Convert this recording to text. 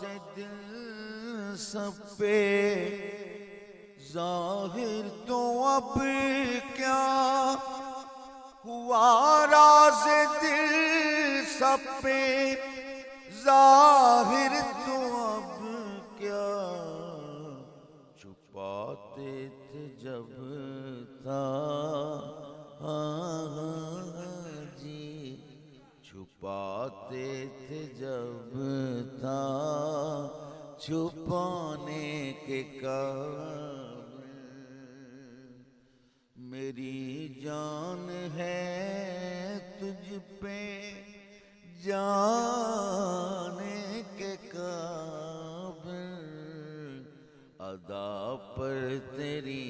راز دل سب پہ ظاہر تو اب کیا ہوا، راز دل سب پہ ظاہر تو اب کیا، چھپاتے تھے جب تھا جی، چھپاتے تھے جب تھا چھپانے کے قابل، میری جان ہے تجھ پہ جانے کے قابل، ادا پر تیری